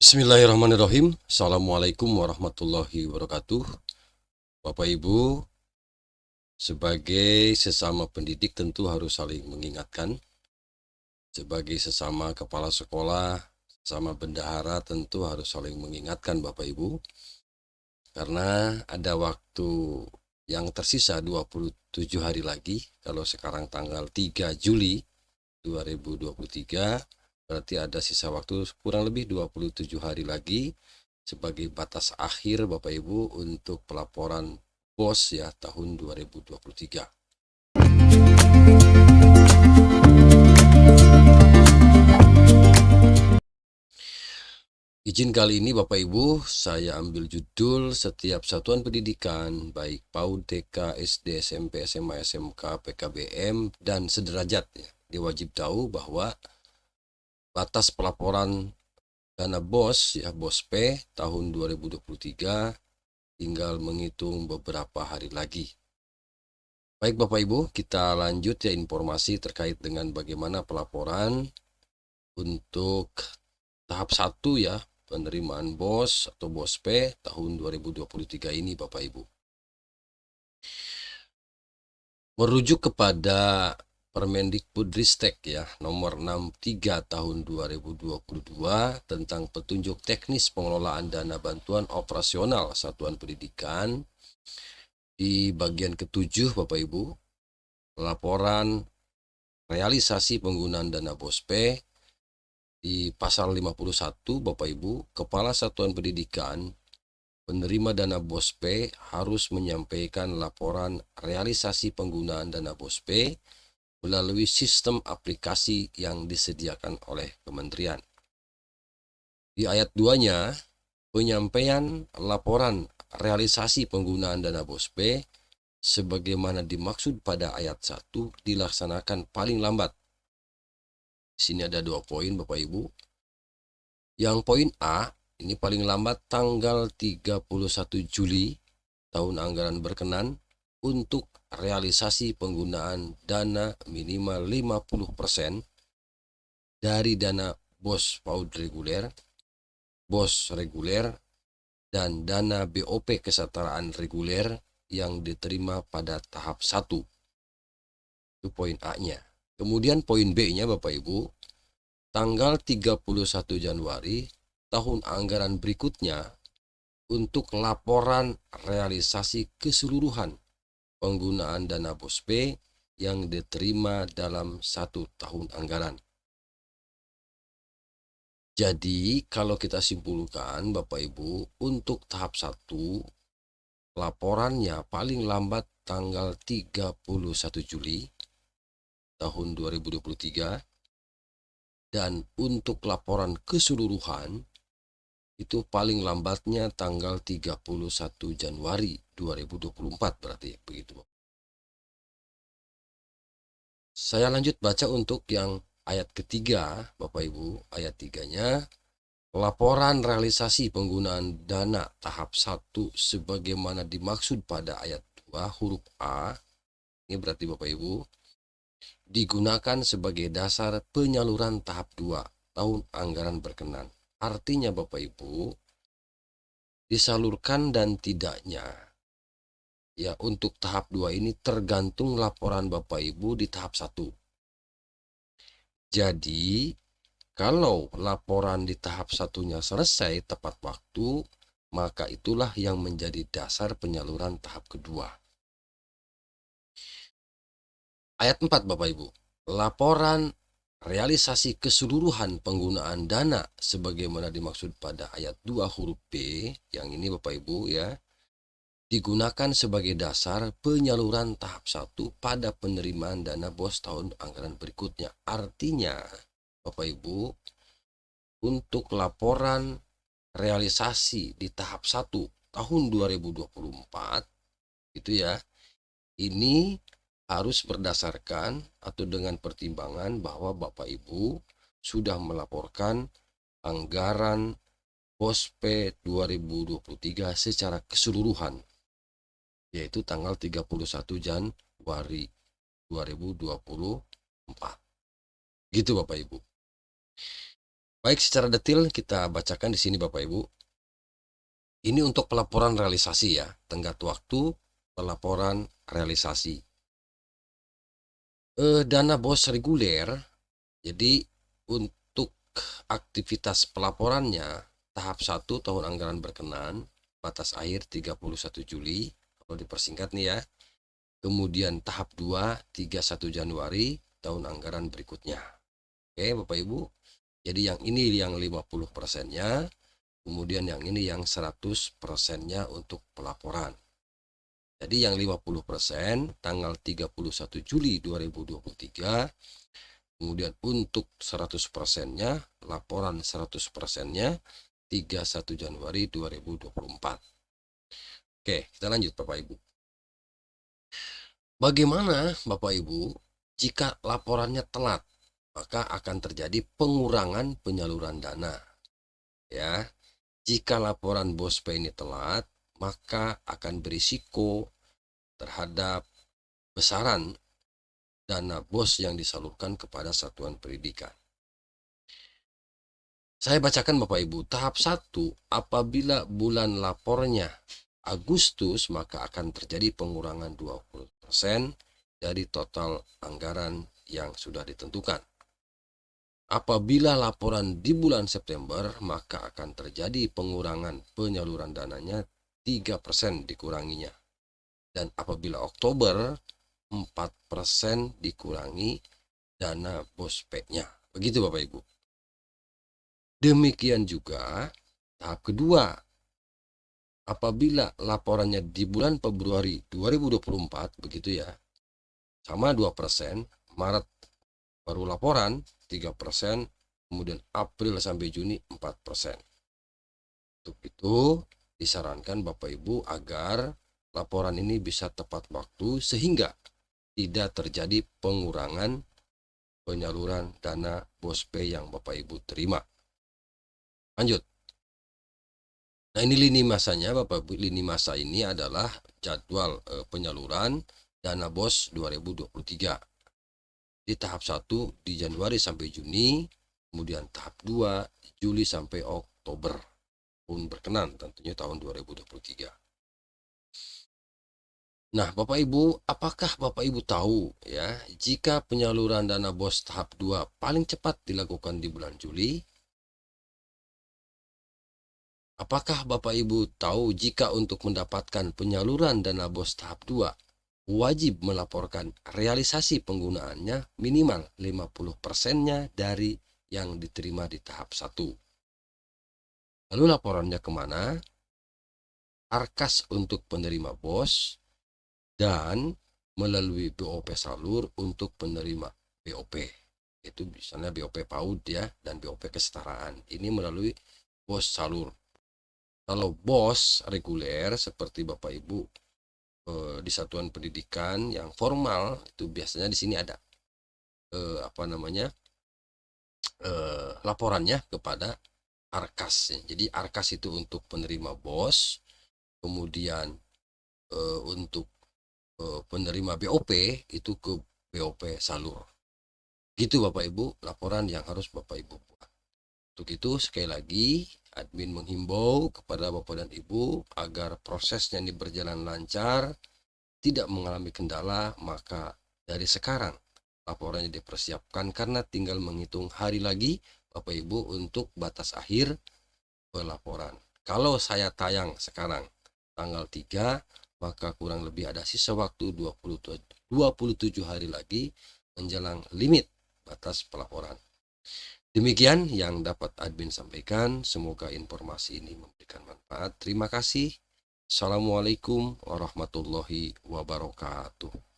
Bismillahirrahmanirrahim. Assalamualaikum warahmatullahi wabarakatuh. Bapak Ibu, sebagai sesama pendidik tentu harus saling mengingatkan. Sebagai sesama kepala sekolah, sesama bendahara tentu harus saling mengingatkan Bapak Ibu. Karena ada waktu yang tersisa 27 hari lagi. Kalau sekarang tanggal 3 Juli 2023, berarti ada sisa waktu kurang lebih 27 hari lagi sebagai batas akhir Bapak Ibu untuk pelaporan BOS ya tahun 2023. Izin kali ini Bapak Ibu, saya ambil judul setiap satuan pendidikan baik PAUD, TK, SD, SMP, SMA, SMK, PKBM, dan sederajat ya, diwajib tahu bahwa batas pelaporan dana BOS ya BOS P tahun 2023 tinggal menghitung beberapa hari lagi. Baik Bapak Ibu, kita lanjut ya informasi terkait dengan bagaimana pelaporan untuk tahap 1 ya, penerimaan BOS atau BOS P tahun 2023 ini Bapak Ibu. Merujuk kepada Permendikbudristek ya, nomor 63 tahun 2022 tentang petunjuk teknis pengelolaan dana bantuan operasional satuan pendidikan, di bagian ketujuh Bapak Ibu, laporan realisasi penggunaan dana BOS P. Di pasal 51 Bapak Ibu, Kepala Satuan Pendidikan penerima dana BOS P harus menyampaikan laporan realisasi penggunaan dana BOS P melalui sistem aplikasi yang disediakan oleh kementerian. Di ayat 2-nya, penyampaian laporan realisasi penggunaan dana BOS P sebagaimana dimaksud pada ayat 1 dilaksanakan paling lambat. Di sini ada 2 poin Bapak Ibu. Yang poin A, ini paling lambat tanggal 31 Juli tahun anggaran berkenan untuk realisasi penggunaan dana minimal 50% dari dana BOS PAUD reguler, BOS reguler, dan dana BOP kesetaraan reguler yang diterima pada tahap 1. Itu poin A-nya. Kemudian poin B-nya Bapak Ibu, tanggal 31 Januari tahun anggaran berikutnya untuk laporan realisasi keseluruhan penggunaan dana BOS P yang diterima dalam 1 tahun anggaran. Jadi kalau kita simpulkan Bapak Ibu, untuk tahap 1 laporannya paling lambat tanggal 31 Juli tahun 2023, dan untuk laporan keseluruhan itu paling lambatnya tanggal 31 Januari 2024 berarti begitu. Saya lanjut baca untuk yang ayat ketiga Bapak Ibu. Ayat 3-nya, laporan realisasi penggunaan dana tahap 1 sebagaimana dimaksud pada ayat 2 huruf A, ini berarti Bapak Ibu, digunakan sebagai dasar penyaluran tahap 2 tahun anggaran berkenan. Artinya Bapak Ibu, disalurkan dan tidaknya ya untuk tahap 2 ini tergantung laporan Bapak Ibu di tahap 1. Jadi kalau laporan di tahap 1-nya selesai tepat waktu, maka itulah yang menjadi dasar penyaluran tahap kedua. Ayat 4 Bapak Ibu, laporan realisasi keseluruhan penggunaan dana sebagaimana dimaksud pada ayat 2 huruf B, yang ini Bapak Ibu ya, digunakan sebagai dasar penyaluran tahap 1 pada penerimaan dana BOS tahun anggaran berikutnya. Artinya Bapak Ibu, untuk laporan realisasi di tahap 1 tahun 2024 itu ya, ini harus berdasarkan atau dengan pertimbangan bahwa Bapak Ibu sudah melaporkan anggaran BOS P 2023 secara keseluruhan, yaitu tanggal 31 Januari 2024. Gitu Bapak Ibu. Baik, secara detail kita bacakan di sini Bapak Ibu. Ini untuk pelaporan realisasi ya, tenggat waktu pelaporan realisasi. Dana BOS reguler, jadi untuk aktivitas pelaporannya tahap 1 tahun anggaran berkenan, batas akhir 31 Juli, kalau dipersingkat nih ya. Kemudian tahap 2 31 Januari tahun anggaran berikutnya. Oke, Bapak Ibu. Jadi yang ini yang 50%-nya, kemudian yang ini yang 100%-nya untuk pelaporan. Jadi yang 50% tanggal 31 Juli 2023, kemudian untuk 100%-nya, laporan 100%-nya 31 Januari 2024. Oke, kita lanjut Bapak Ibu. Bagaimana Bapak Ibu jika laporannya telat? Maka akan terjadi pengurangan penyaluran dana. Ya, jika laporan BOS P ini telat, maka akan berisiko terhadap besaran dana BOS yang disalurkan kepada satuan pendidikan. Saya bacakan Bapak Ibu, tahap 1, apabila bulan lapornya Agustus, maka akan terjadi pengurangan 20% dari total anggaran yang sudah ditentukan. Apabila laporan di bulan September, maka akan terjadi pengurangan penyaluran dananya 3% dikuranginya. Dan apabila Oktober, 4% dikurangi dana BOS P-nya. Begitu Bapak Ibu. Demikian juga tahap kedua, apabila laporannya di bulan Februari 2024, begitu ya, sama 2%, Maret baru laporan 3%, kemudian April sampai Juni 4%. Untuk itu disarankan Bapak Ibu agar laporan ini bisa tepat waktu sehingga tidak terjadi pengurangan penyaluran dana BOS P yang Bapak Ibu terima. Lanjut. Nah, ini lini masanya Bapak Ibu. Lini masa ini adalah jadwal penyaluran dana BOS 2023. Di tahap 1 di Januari sampai Juni, kemudian tahap 2 Juli sampai Oktober. Pun berkenan tentunya tahun 2023. Nah, Bapak Ibu, apakah Bapak Ibu tahu ya, jika penyaluran dana BOS tahap 2 paling cepat dilakukan di bulan Juli? Apakah Bapak Ibu tahu jika untuk mendapatkan penyaluran dana BOS tahap 2 wajib melaporkan realisasi penggunaannya minimal 50%-nya dari yang diterima di tahap 1. Lalu laporannya kemana? Arkas untuk penerima BOS dan melalui BOP salur untuk penerima BOP. Itu misalnya BOP PAUD ya, dan BOP kesetaraan. Ini melalui BOS salur. Kalau BOS reguler seperti Bapak Ibu di satuan pendidikan yang formal, itu biasanya di sini ada laporannya kepada Arkas. Jadi Arkas itu untuk penerima BOS, kemudian untuk penerima BOP itu ke BOP salur. Gitu Bapak Ibu, laporan yang harus Bapak Ibu buat. Untuk itu sekali lagi admin menghimbau kepada Bapak dan Ibu agar prosesnya ini berjalan lancar, tidak mengalami kendala, maka dari sekarang laporannya dipersiapkan karena tinggal menghitung hari lagi Bapak Ibu untuk batas akhir pelaporan. Kalau saya tayang sekarang tanggal 3, maka kurang lebih ada sisa waktu 27 hari lagi menjelang limit batas pelaporan. Demikian yang dapat admin sampaikan. Semoga informasi ini memberikan manfaat. Terima kasih. Assalamualaikum warahmatullahi wabarakatuh.